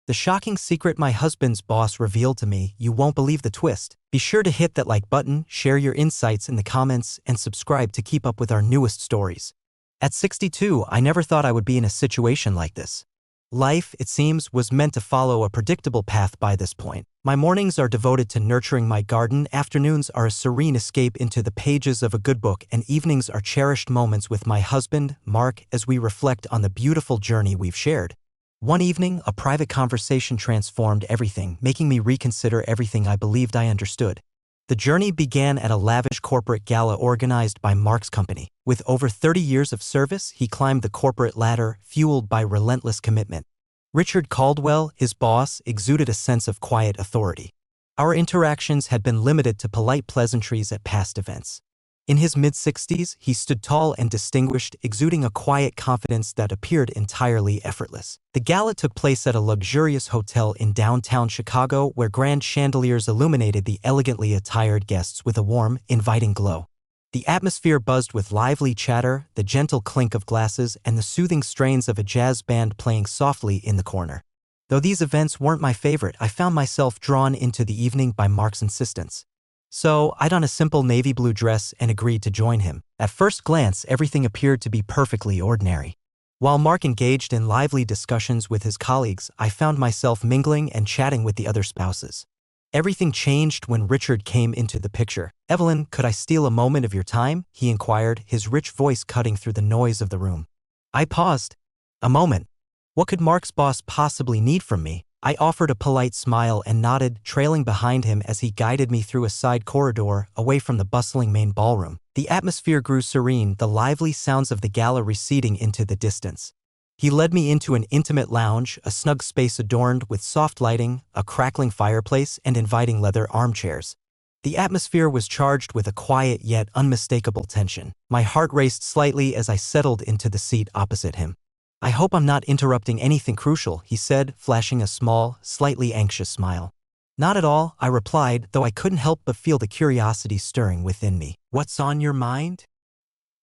The shocking secret my husband's boss revealed to me. You won't believe the twist. Be sure to hit that like button, share your insights in the comments, and subscribe to keep up with our newest stories. At 62, I never thought I would be in a situation like this. Life, it seems, was meant to follow a predictable path by this point. My mornings are devoted to nurturing my garden, afternoons are a serene escape into the pages of a good book, and evenings are cherished moments with my husband, Mark, as we reflect on the beautiful journey we've shared. One evening, a private conversation transformed everything, making me reconsider everything I believed I understood. The journey began at a lavish corporate gala organized by Mark's company. With over 30 years of service, he climbed the corporate ladder, fueled by relentless commitment. Richard Caldwell, his boss, exuded a sense of quiet authority. Our interactions had been limited to polite pleasantries at past events. In his mid-60s, he stood tall and distinguished, exuding a quiet confidence that appeared entirely effortless. The gala took place at a luxurious hotel in downtown Chicago, where grand chandeliers illuminated the elegantly attired guests with a warm, inviting glow. The atmosphere buzzed with lively chatter, the gentle clink of glasses, and the soothing strains of a jazz band playing softly in the corner. Though these events weren't my favorite, I found myself drawn into the evening by Mark's insistence. So, I donned a simple navy blue dress and agreed to join him. At first glance, everything appeared to be perfectly ordinary. While Mark engaged in lively discussions with his colleagues, I found myself mingling and chatting with the other spouses. Everything changed when Richard came into the picture. "Evelyn, could I steal a moment of your time?" he inquired, his rich voice cutting through the noise of the room. I paused. A moment. What could Mark's boss possibly need from me? I offered a polite smile and nodded, trailing behind him as he guided me through a side corridor, away from the bustling main ballroom. The atmosphere grew serene, the lively sounds of the gala receding into the distance. He led me into an intimate lounge, a snug space adorned with soft lighting, a crackling fireplace, and inviting leather armchairs. The atmosphere was charged with a quiet yet unmistakable tension. My heart raced slightly as I settled into the seat opposite him. "I hope I'm not interrupting anything crucial," he said, flashing a small, slightly anxious smile. "Not at all," I replied, though I couldn't help but feel the curiosity stirring within me. "What's on your mind?"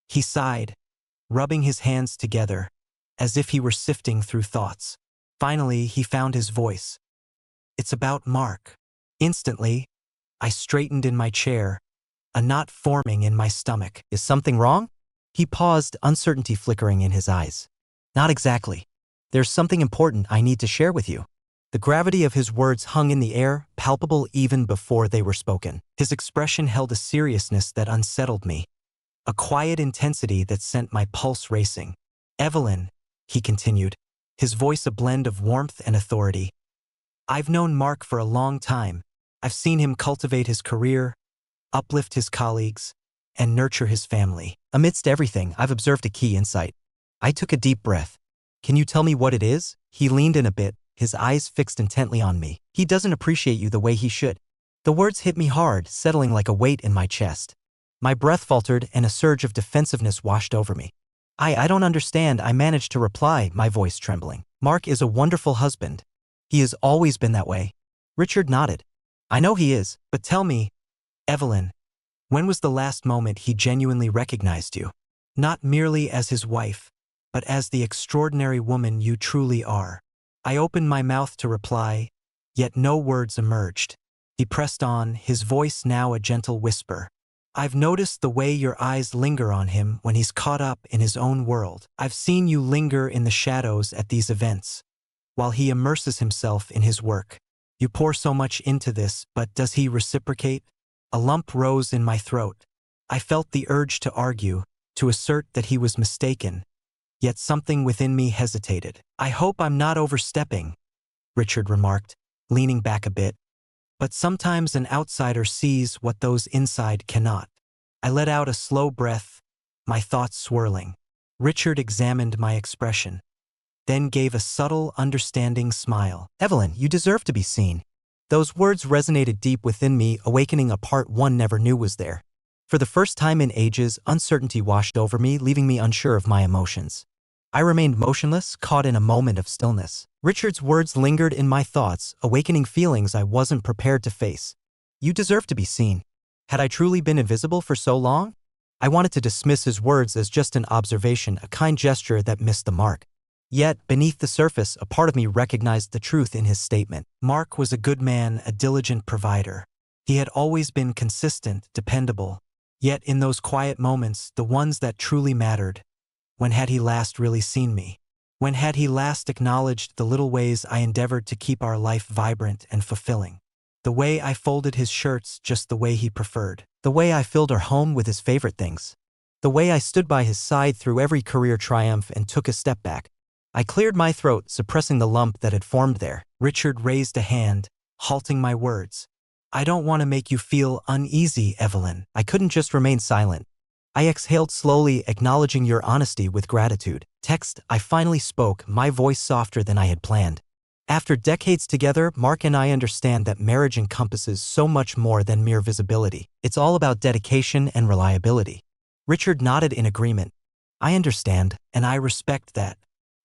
He sighed, rubbing his hands together, as if he were sifting through thoughts. Finally, he found his voice. "It's about Mark." Instantly, I straightened in my chair, a knot forming in my stomach. "Is something wrong?" He paused, uncertainty flickering in his eyes. "Not exactly. There's something important I need to share with you." The gravity of his words hung in the air, palpable even before they were spoken. His expression held a seriousness that unsettled me, a quiet intensity that sent my pulse racing. "Evelyn," he continued, his voice a blend of warmth and authority. "I've known Mark for a long time. I've seen him cultivate his career, uplift his colleagues, and nurture his family. Amidst everything, I've observed a key insight." I took a deep breath. "Can you tell me what it is?" He leaned in a bit, his eyes fixed intently on me. "He doesn't appreciate you the way he should." The words hit me hard, settling like a weight in my chest. My breath faltered and a surge of defensiveness washed over me. I don't understand," I managed to reply, my voice trembling. "Mark is a wonderful husband. He has always been that way." Richard nodded. "I know he is, but tell me, Evelyn, when was the last moment he genuinely recognized you? Not merely as his wife, but as the extraordinary woman you truly are." I opened my mouth to reply, yet no words emerged. He pressed on, his voice now a gentle whisper. "I've noticed the way your eyes linger on him when he's caught up in his own world. I've seen you linger in the shadows at these events, while he immerses himself in his work. You pour so much into this, but does he reciprocate?" A lump rose in my throat. I felt the urge to argue, to assert that he was mistaken. Yet something within me hesitated. "I hope I'm not overstepping," Richard remarked, leaning back a bit. "But sometimes an outsider sees what those inside cannot." I let out a slow breath, my thoughts swirling. Richard examined my expression, then gave a subtle, understanding smile. "Evelyn, you deserve to be seen." Those words resonated deep within me, awakening a part one never knew was there. For the first time in ages, uncertainty washed over me, leaving me unsure of my emotions. I remained motionless, caught in a moment of stillness. Richard's words lingered in my thoughts, awakening feelings I wasn't prepared to face. "You deserve to be seen." Had I truly been invisible for so long? I wanted to dismiss his words as just an observation, a kind gesture that missed the mark. Yet, beneath the surface, a part of me recognized the truth in his statement. Mark was a good man, a diligent provider. He had always been consistent, dependable. Yet in those quiet moments, the ones that truly mattered, when had he last really seen me? When had he last acknowledged the little ways I endeavored to keep our life vibrant and fulfilling? The way I folded his shirts just the way he preferred. The way I filled our home with his favorite things. The way I stood by his side through every career triumph and took a step back. I cleared my throat, suppressing the lump that had formed there. Richard raised a hand, halting my words. I don't want to make you feel uneasy, Evelyn. I couldn't just remain silent. I exhaled slowly, acknowledging your honesty with gratitude. Text, I finally spoke, my voice softer than I had planned. After decades together, Mark and I understand that marriage encompasses so much more than mere visibility. It's all about dedication and reliability. Richard nodded in agreement. I understand, and I respect that.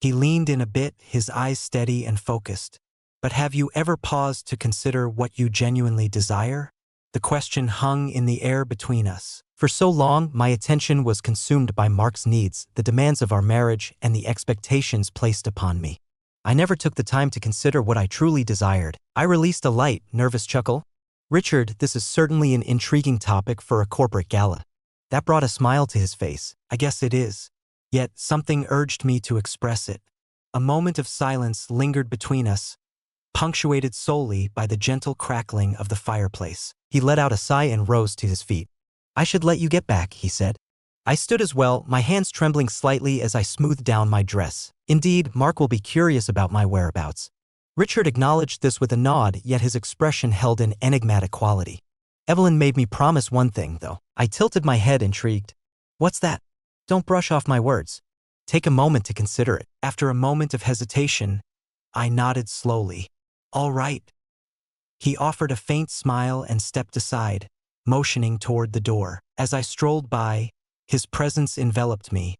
He leaned in a bit, his eyes steady and focused. But have you ever paused to consider what you genuinely desire? The question hung in the air between us. For so long, my attention was consumed by Mark's needs, the demands of our marriage, and the expectations placed upon me. I never took the time to consider what I truly desired. I released a light, nervous chuckle. Richard, this is certainly an intriguing topic for a corporate gala. That brought a smile to his face. I guess it is. Yet something urged me to express it. A moment of silence lingered between us, punctuated solely by the gentle crackling of the fireplace. He let out a sigh and rose to his feet. I should let you get back, he said. I stood as well, my hands trembling slightly as I smoothed down my dress. Indeed, Mark will be curious about my whereabouts. Richard acknowledged this with a nod, yet his expression held an enigmatic quality. Evelyn made me promise one thing, though. I tilted my head, intrigued. What's that? Don't brush off my words. Take a moment to consider it. After a moment of hesitation, I nodded slowly. All right. He offered a faint smile and stepped aside, motioning toward the door. As I strolled by, his presence enveloped me,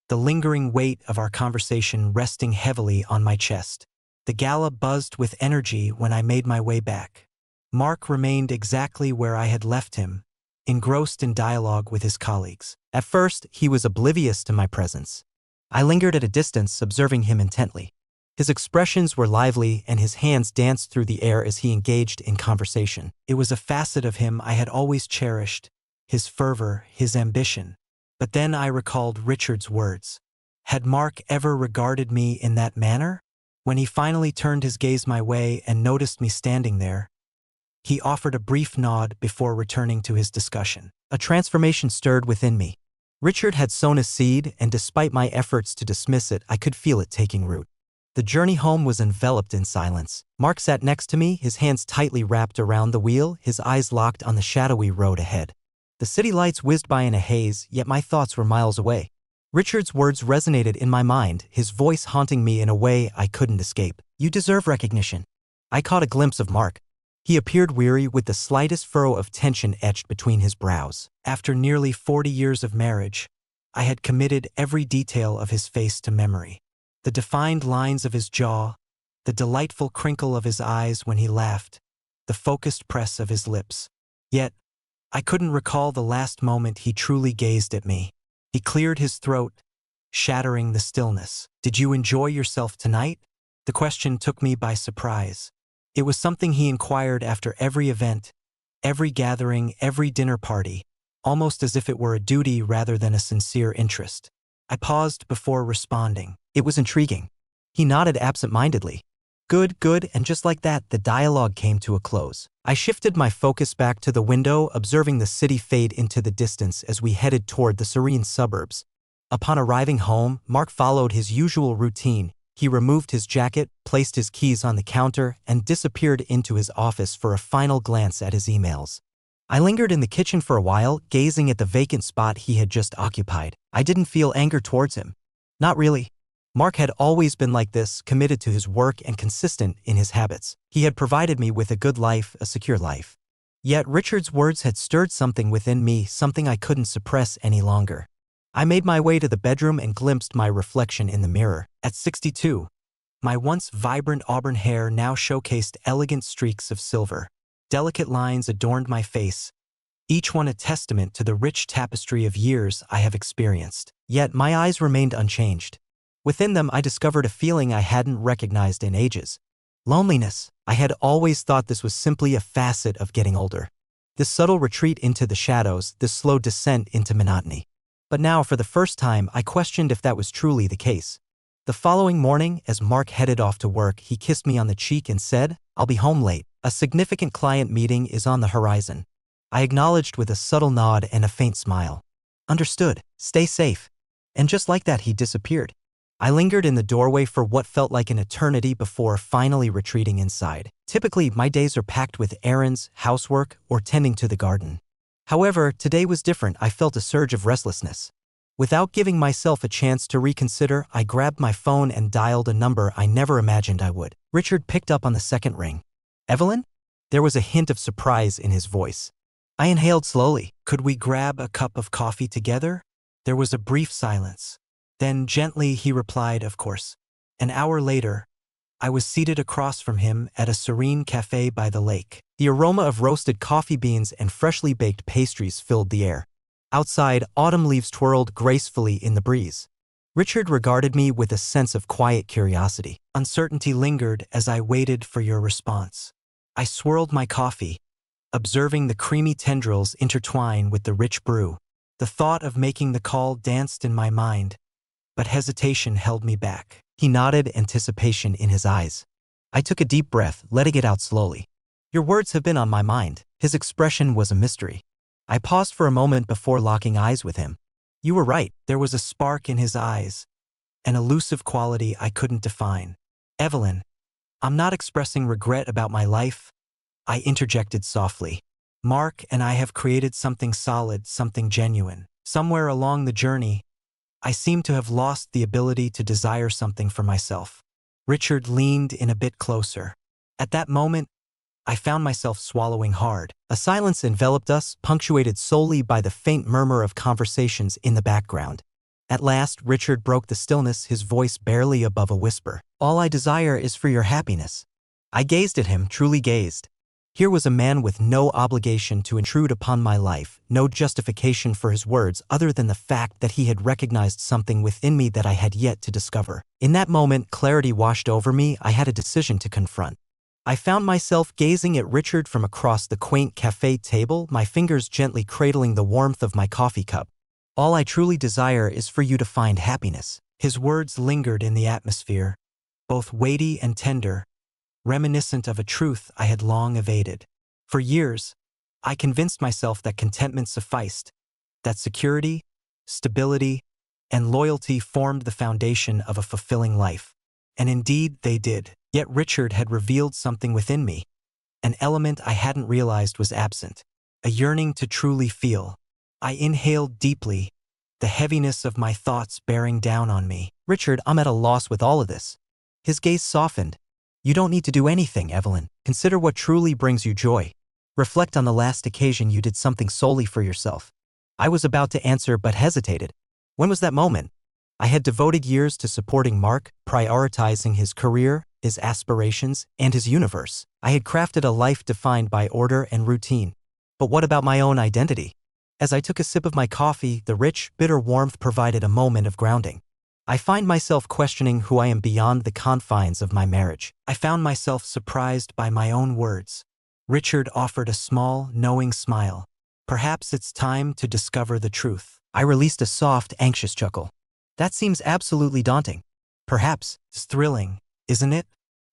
the lingering weight of our conversation resting heavily on my chest. The gala buzzed with energy when I made my way back. Mark remained exactly where I had left him, engrossed in dialogue with his colleagues. At first, he was oblivious to my presence. I lingered at a distance, observing him intently. His expressions were lively and his hands danced through the air as he engaged in conversation. It was a facet of him I had always cherished, his fervor, his ambition. But then I recalled Richard's words. Had Mark ever regarded me in that manner? When he finally turned his gaze my way and noticed me standing there, he offered a brief nod before returning to his discussion. A transformation stirred within me. Richard had sown a seed, and despite my efforts to dismiss it, I could feel it taking root. The journey home was enveloped in silence. Mark sat next to me, his hands tightly wrapped around the wheel, his eyes locked on the shadowy road ahead. The city lights whizzed by in a haze, yet my thoughts were miles away. Richard's words resonated in my mind, his voice haunting me in a way I couldn't escape. You deserve recognition. I caught a glimpse of Mark. He appeared weary, with the slightest furrow of tension etched between his brows. After nearly 40 years of marriage, I had committed every detail of his face to memory. The defined lines of his jaw, the delightful crinkle of his eyes when he laughed, the focused press of his lips. Yet, I couldn't recall the last moment he truly gazed at me. He cleared his throat, shattering the stillness. Did you enjoy yourself tonight? The question took me by surprise. It was something he inquired after every event, every gathering, every dinner party, almost as if it were a duty rather than a sincere interest. I paused before responding. It was intriguing. He nodded absent-mindedly. Good, good, and just like that, the dialogue came to a close. I shifted my focus back to the window, observing the city fade into the distance as we headed toward the serene suburbs. Upon arriving home, Mark followed his usual routine. He removed his jacket, placed his keys on the counter, and disappeared into his office for a final glance at his emails. I lingered in the kitchen for a while, gazing at the vacant spot he had just occupied. I didn't feel anger towards him. Not really. Mark had always been like this, committed to his work and consistent in his habits. He had provided me with a good life, a secure life. Yet Richard's words had stirred something within me, something I couldn't suppress any longer. I made my way to the bedroom and glimpsed my reflection in the mirror. At 62, my once vibrant auburn hair now showcased elegant streaks of silver. Delicate lines adorned my face, each one a testament to the rich tapestry of years I have experienced. Yet my eyes remained unchanged. Within them, I discovered a feeling I hadn't recognized in ages. Loneliness. I had always thought this was simply a facet of getting older. This subtle retreat into the shadows, this slow descent into monotony. But now, for the first time, I questioned if that was truly the case. The following morning, as Mark headed off to work, he kissed me on the cheek and said, "I'll be home late. A significant client meeting is on the horizon." I acknowledged with a subtle nod and a faint smile. "Understood. Stay safe." And just like that, he disappeared. I lingered in the doorway for what felt like an eternity before finally retreating inside. Typically, my days are packed with errands, housework, or tending to the garden. However, today was different. I felt a surge of restlessness. Without giving myself a chance to reconsider, I grabbed my phone and dialed a number I never imagined I would. Richard picked up on the second ring. "Evelyn?" There was a hint of surprise in his voice. I inhaled slowly. "Could we grab a cup of coffee together?" There was a brief silence. Then gently he replied, "Of course." An hour later, I was seated across from him at a serene cafe by the lake. The aroma of roasted coffee beans and freshly baked pastries filled the air. Outside, autumn leaves twirled gracefully in the breeze. Richard regarded me with a sense of quiet curiosity. Uncertainty lingered as I waited for your response. I swirled my coffee, observing the creamy tendrils intertwine with the rich brew. The thought of making the call danced in my mind, but hesitation held me back. He nodded, anticipation in his eyes. I took a deep breath, letting it out slowly. "Your words have been on my mind." His expression was a mystery. I paused for a moment before locking eyes with him. You were right, there was a spark in his eyes, an elusive quality I couldn't define. "Evelyn, I'm not expressing regret about my life," I interjected softly. "Mark and I have created something solid, something genuine. Somewhere along the journey, I seem to have lost the ability to desire something for myself." Richard leaned in a bit closer. At that moment, I found myself swallowing hard. A silence enveloped us, punctuated solely by the faint murmur of conversations in the background. At last, Richard broke the stillness, his voice barely above a whisper. "All I desire is for your happiness." I gazed at him, truly gazed. Here was a man with no obligation to intrude upon my life, no justification for his words other than the fact that he had recognized something within me that I had yet to discover. In that moment, clarity washed over me. I had a decision to confront. I found myself gazing at Richard from across the quaint cafe table, my fingers gently cradling the warmth of my coffee cup. "All I truly desire is for you to find happiness." His words lingered in the atmosphere, both weighty and tender, reminiscent of a truth I had long evaded. For years, I convinced myself that contentment sufficed, that security, stability, and loyalty formed the foundation of a fulfilling life. And indeed, they did. Yet Richard had revealed something within me, an element I hadn't realized was absent, a yearning to truly feel. I inhaled deeply, the heaviness of my thoughts bearing down on me. "Richard, I'm at a loss with all of this." His gaze softened. "You don't need to do anything, Evelyn. Consider what truly brings you joy. Reflect on the last occasion you did something solely for yourself." I was about to answer but hesitated. When was that moment? I had devoted years to supporting Mark, prioritizing his career, his aspirations, and his universe. I had crafted a life defined by order and routine. But what about my own identity? As I took a sip of my coffee, the rich, bitter warmth provided a moment of grounding. I find myself questioning who I am beyond the confines of my marriage. I found myself surprised by my own words. Richard offered a small, knowing smile. "Perhaps it's time to discover the truth." I released a soft, anxious chuckle. "That seems absolutely daunting." "Perhaps it's thrilling, isn't it?"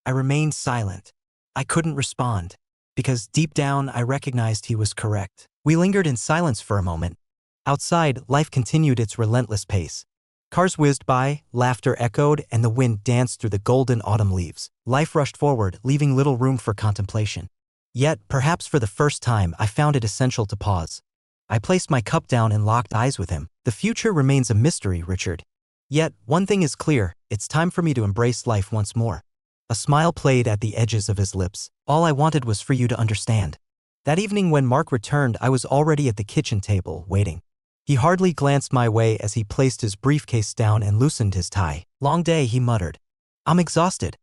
I remained silent. I couldn't respond, because deep down I recognized he was correct. We lingered in silence for a moment. Outside, life continued its relentless pace. Cars whizzed by, laughter echoed, and the wind danced through the golden autumn leaves. Life rushed forward, leaving little room for contemplation. Yet, perhaps for the first time, I found it essential to pause. I placed my cup down and locked eyes with him. "The future remains a mystery, Richard. Yet, one thing is clear, it's time for me to embrace life once more." A smile played at the edges of his lips. "All I wanted was for you to understand." That evening when Mark returned, I was already at the kitchen table, waiting. He hardly glanced my way as he placed his briefcase down and loosened his tie. "Long day," he muttered. "I'm exhausted."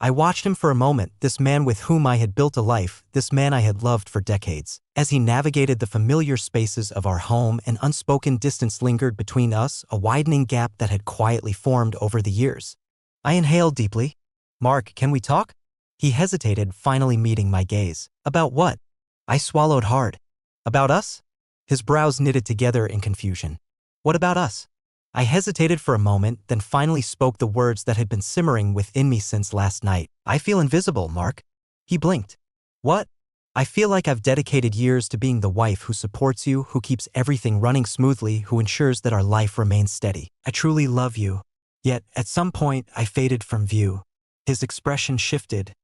I watched him for a moment, this man with whom I had built a life, this man I had loved for decades. As he navigated the familiar spaces of our home, an unspoken distance lingered between us, a widening gap that had quietly formed over the years. I inhaled deeply. "Mark, can we talk?" He hesitated, finally meeting my gaze. "About what?" I swallowed hard. "About us?" His brows knitted together in confusion. "What about us?" I hesitated for a moment, then finally spoke the words that had been simmering within me since last night. "I feel invisible, Mark." He blinked. "What?" "I feel like I've dedicated years to being the wife who supports you, who keeps everything running smoothly, who ensures that our life remains steady. I truly love you. Yet, at some point, I faded from view." His expression shifted,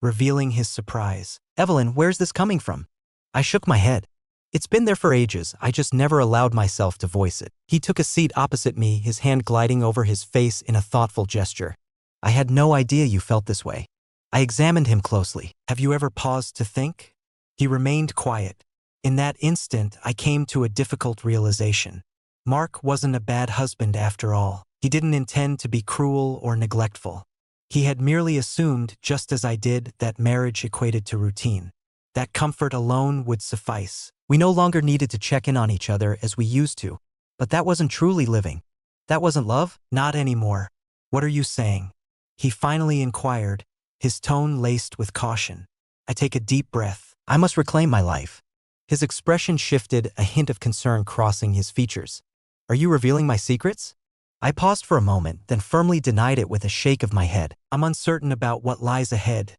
revealing his surprise. "Evelyn, where's this coming from?" I shook my head. "It's been there for ages, I just never allowed myself to voice it." He took a seat opposite me, his hand gliding over his face in a thoughtful gesture. "I had no idea you felt this way." I examined him closely. "Have you ever paused to think?" He remained quiet. In that instant, I came to a difficult realization. Mark wasn't a bad husband after all. He didn't intend to be cruel or neglectful. He had merely assumed, just as I did, that marriage equated to routine. That comfort alone would suffice. We no longer needed to check in on each other as we used to. But that wasn't truly living. That wasn't love? Not anymore. "What are you saying?" he finally inquired, his tone laced with caution. I take a deep breath. I must reclaim my life. His expression shifted, a hint of concern crossing his features. "Are you revealing my secrets?" I paused for a moment, then firmly denied it with a shake of my head. "I'm uncertain about what lies ahead,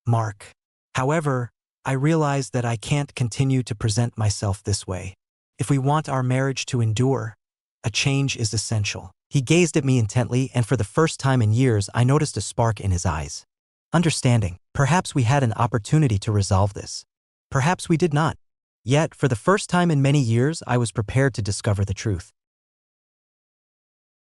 Mark. However, I realize that I can't continue to present myself this way. If we want our marriage to endure, a change is essential." He gazed at me intently, and for the first time in years, I noticed a spark in his eyes. Understanding. Perhaps we had an opportunity to resolve this. Perhaps we did not. Yet, for the first time in many years, I was prepared to discover the truth.